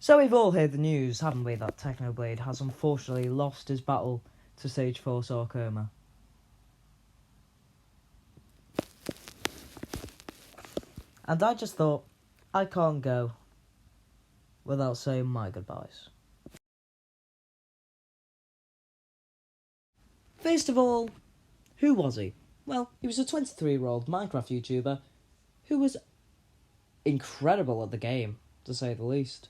So we've all heard the news, haven't we, that Technoblade has unfortunately lost his battle to stage 4 sarcoma. And I just thought, I can't go without saying my goodbyes. First of all, who was he? Well, he was a 23-year-old Minecraft YouTuber who was incredible at the game, to say the least.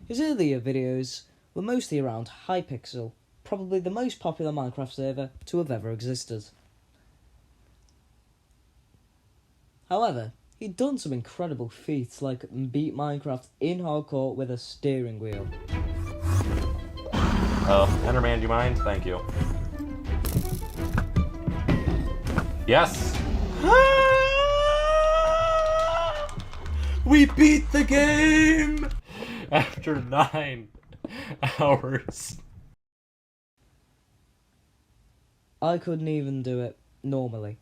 His earlier videos were mostly around Hypixel, probably the most popular Minecraft server to have ever existed. However, he'd done some incredible feats like beat Minecraft in hardcore with a steering wheel. Enderman, do you mind? Thank you. Yes! We beat the game! After 9 hours. I couldn't even do it normally.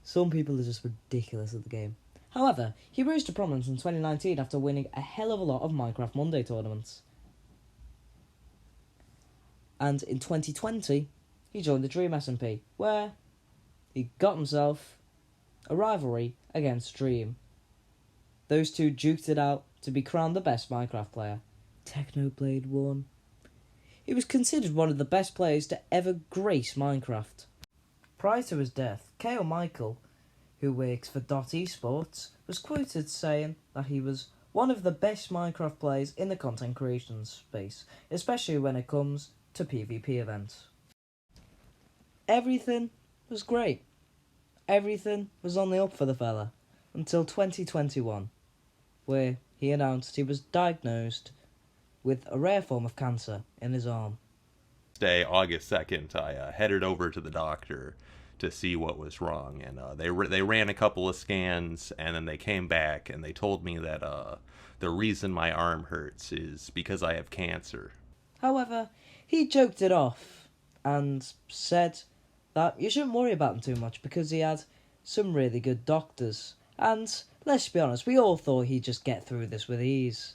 Some people are just ridiculous at the game. However, he rose to prominence in 2019 after winning a hell of a lot of Minecraft Monday tournaments. And in 2020, he joined the Dream SMP, where he got himself a rivalry against Dream. Those two duked it out to be crowned the best Minecraft player. Technoblade won. He was considered one of the best players to ever grace Minecraft. Prior to his death, K.O. Michael, who works for Esports, was quoted saying that he was one of the best Minecraft players in the content creation space, especially when it comes to PvP events. Everything was great. Everything was on the up for the fella until 2021, where he announced he was diagnosed with a rare form of cancer in his arm. Day, August 2nd, I headed over to the doctor to see what was wrong, and they ran a couple of scans, and then they came back and they told me that the reason my arm hurts is because I have cancer. However, he joked it off and said that you shouldn't worry about him too much because he had some really good doctors, and let's be honest, we all thought he'd just get through this with ease.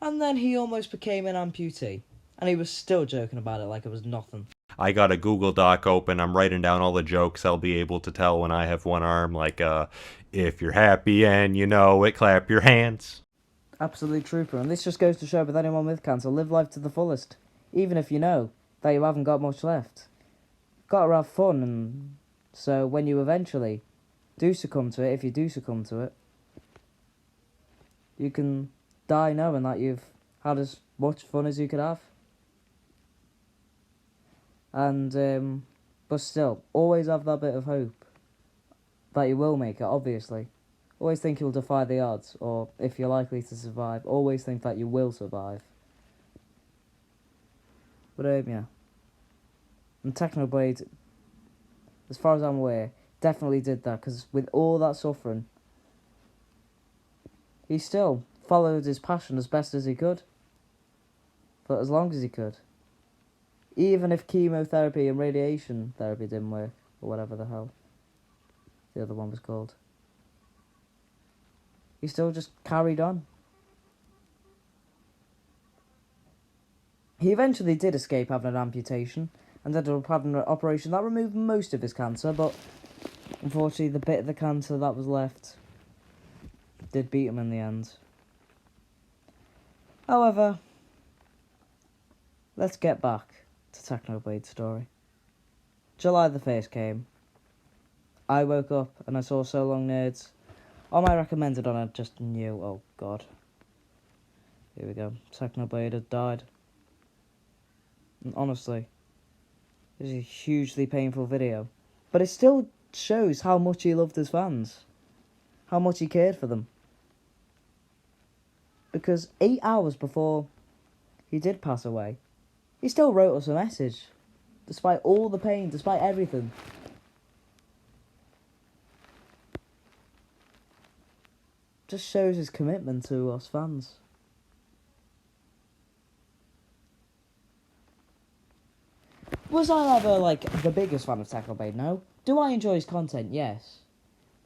And then he almost became an amputee, and he was still joking about it like it was nothing. I got a Google Doc open. I'm writing down all the jokes I'll be able to tell when I have one arm, like, if you're happy and you know it, clap your hands. Absolute trooper, and this just goes to show with anyone with cancer, live life to the fullest, even if you know that you haven't got much left. Gotta have fun, and so when you eventually do succumb to it, if you do succumb to it, you can die knowing that you've had as much fun as you could have. And, but still, always have that bit of hope that you will make it, obviously. Always think you'll defy the odds, or if you're likely to survive, always think that you will survive. But, yeah. And Technoblade, as far as I'm aware, definitely did that, because with all that suffering, he still followed his passion as best as he could. For as long as he could. Even if chemotherapy and radiation therapy didn't work, or whatever the hell the other one was called. He still just carried on. He eventually did escape having an amputation, and ended up having an operation that removed most of his cancer, but unfortunately the bit of the cancer that was left did beat him in the end. However, let's get back to Technoblade's story. July the 1st came. I woke up and I saw So Long Nerds on my recommended, and I just knew, oh god. Here we go. Technoblade had died. And honestly, it was a hugely painful video. But it still shows how much he loved his fans. How much he cared for them. Because 8 hours before he did pass away, he still wrote us a message. Despite all the pain, despite everything. Just shows his commitment to us fans. Was I ever, like, the biggest fan of Technoblade? No. Do I enjoy his content? Yes.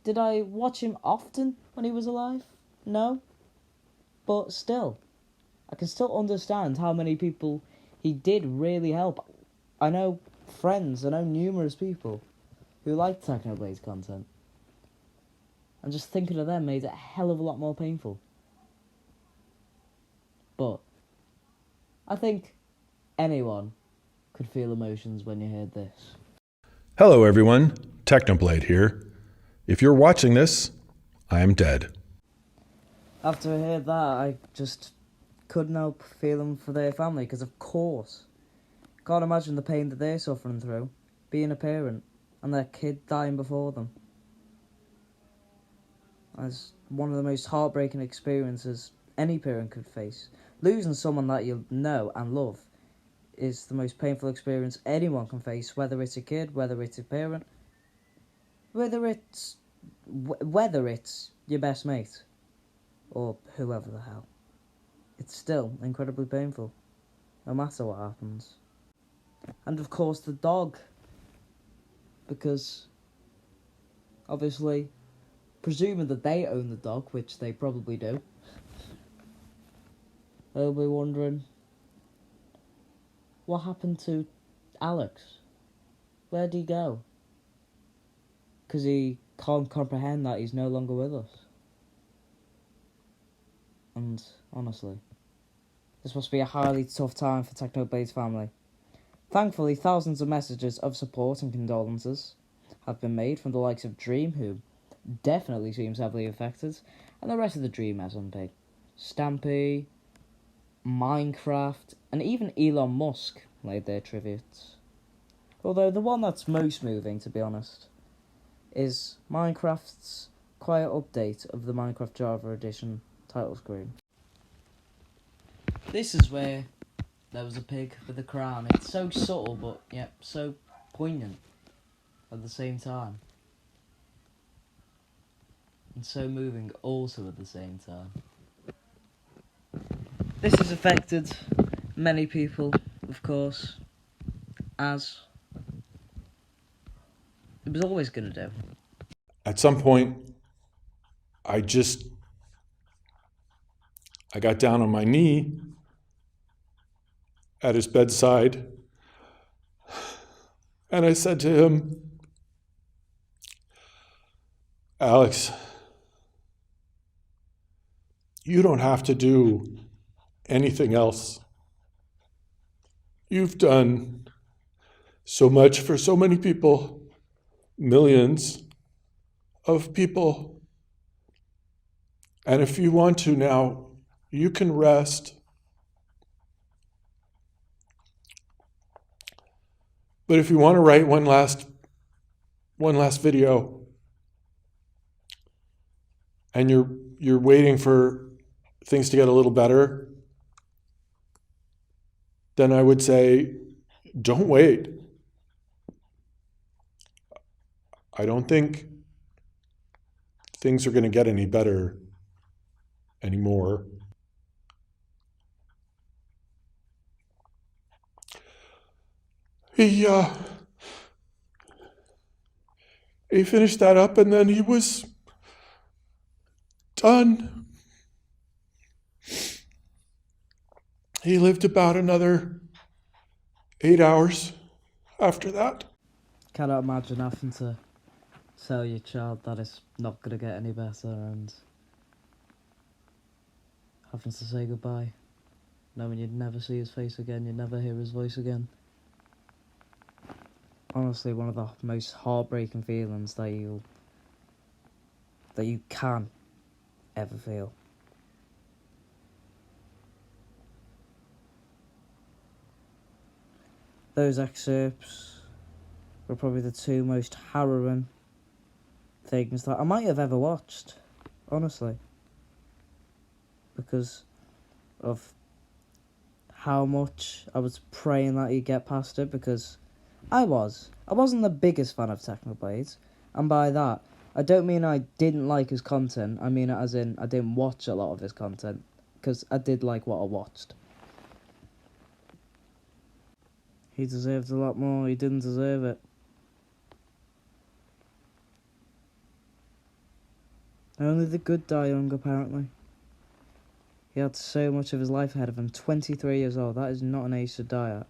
Did I watch him often when he was alive? No. But still, I can still understand how many people he did really help. I know numerous people who liked Technoblade's content. And just thinking of them made it a hell of a lot more painful. But I think anyone could feel emotions when you heard this. Hello everyone, Technoblade here. If you're watching this, I am dead. After I heard that, I just couldn't help feeling for their family, because of course, can't imagine the pain that they're suffering through, being a parent, and their kid dying before them. That's one of the most heartbreaking experiences any parent could face. Losing someone that you know and love is the most painful experience anyone can face, whether it's a kid, whether it's a parent, whether it's your best mate, or whoever the hell. It's still incredibly painful, no matter what happens. And of course the dog, because obviously, presuming that they own the dog, which they probably do, they'll be wondering, what happened to Alex? Where'd he go? Because he can't comprehend that he's no longer with us. And honestly, this must be a highly tough time for Technoblade's family. Thankfully, thousands of messages of support and condolences have been made from the likes of Dream, who definitely seems heavily affected, and the rest of the Dream SMP. Stampy, Minecraft, and even Elon Musk laid their tributes. Although the one that's most moving, to be honest, is Minecraft's quiet update of the Minecraft Java Edition title screen. This is where there was a pig with a crown. It's so subtle, but yet so poignant at the same time. And so moving also at the same time. This has affected many people, of course, as it was always going to do. At some point, I got down on my knee at his bedside and I said to him, Alex, you don't have to do anything else. You've done so much for so many people, millions of people. And if you want to now, you can rest. But if you want to write one last video, and you're waiting for things to get a little better, then I would say, don't wait. I don't think things are going to get any better anymore. He finished that up and then he was done. He lived about another 8 hours after that. Cannot imagine having to tell your child that it's not going to get any better and having to say goodbye, knowing you'd never see his face again, you'd never hear his voice again. Honestly, one of the most heartbreaking feelings that you can ever feel. Those excerpts were probably the two most harrowing things that I might have ever watched, honestly, because of how much I was praying that he'd get past it, because I wasn't the biggest fan of Technoblade, and by that, I don't mean I didn't like his content, I mean it as in I didn't watch a lot of his content, because I did like what I watched. He deserved a lot more, he didn't deserve it. Only the good die young, apparently. He had so much of his life ahead of him. 23 years old. That is not an age to die at.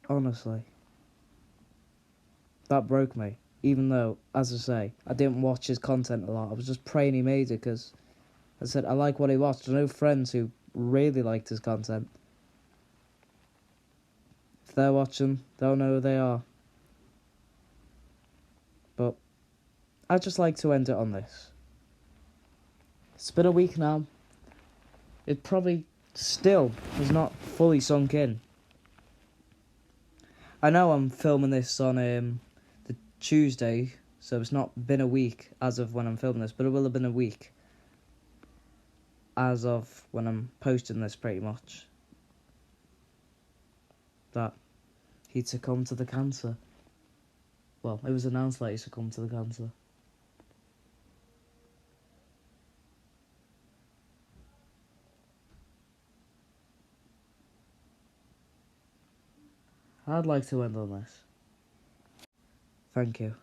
Honestly. That broke me. Even though, as I say, I didn't watch his content a lot. I was just praying he made it because, as I said, I like what he watched. I know friends who really liked his content. If they're watching, they'll know who they are. But I'd just like to end it on this. It's been a week now. It probably still has not fully sunk in. I know I'm filming this on the Tuesday, so it's not been a week as of when I'm filming this, but it will have been a week as of when I'm posting this, pretty much, that he'd succumbed to the cancer. Well, it was announced that he succumbed to the cancer. I'd like to end on this. Thank you.